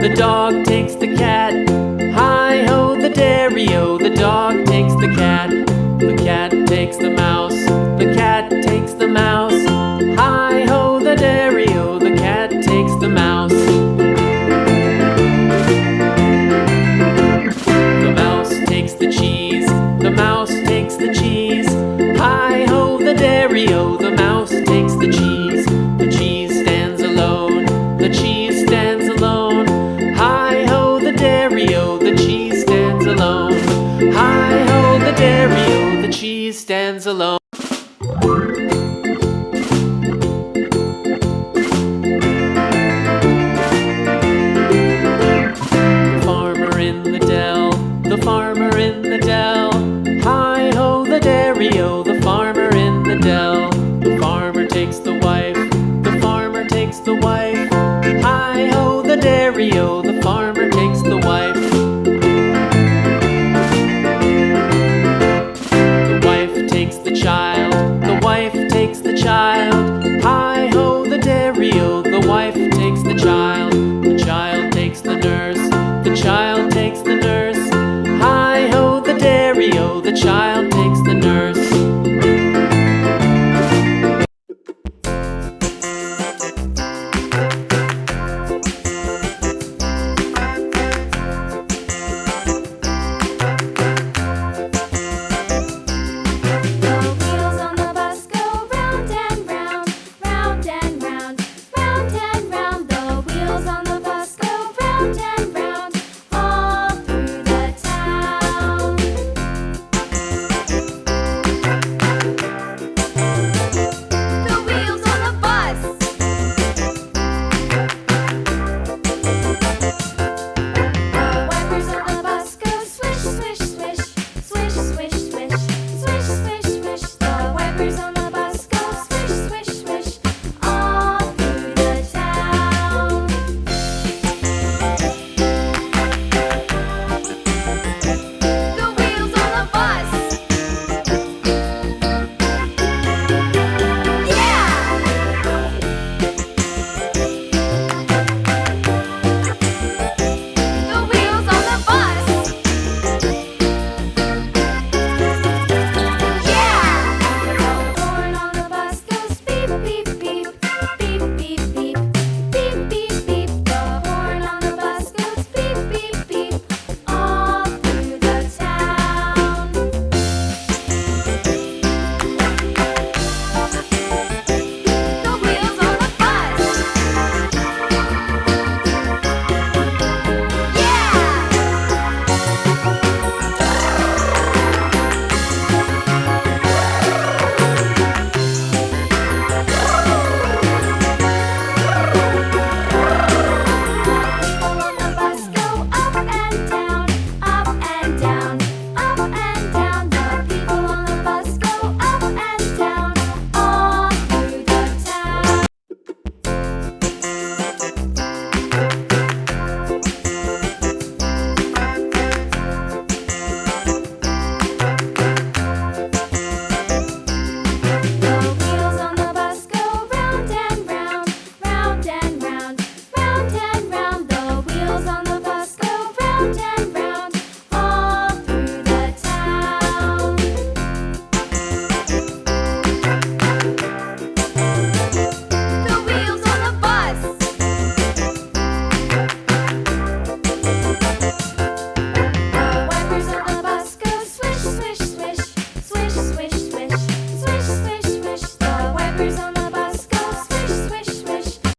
the dog takes the cat. Hi-ho, the dairy-o, the dog takes the cat. The cat takes the mouse, the cat takes the mouse. Hi-ho, the dairy-o, the cat takes the mouse. The mouse takes the cheese, the mouse takes the cheese. Hi-ho, the dairy-o, the mouse takes the cheese. The cheese stands alone, the cheese stands alone. Hi-ho, the dairy-o, the cheese stands alone. Hi-ho, the dairy-o, the cheese stands alone. The farmer in the dell, the farmer in the dell. Hi-ho, the dairy-o, the farmer in the dell. The farmer takes the wife, the farmer takes the wife. Hi-ho, the dairy-o, the farmer takes the wife. The wife takes the child, the wife takes the child. Hi-ho, the dairy-o, the wife takes the child. The child takes the nurse, the child takes the nurse. Hi-ho, the dairy-o, the child takes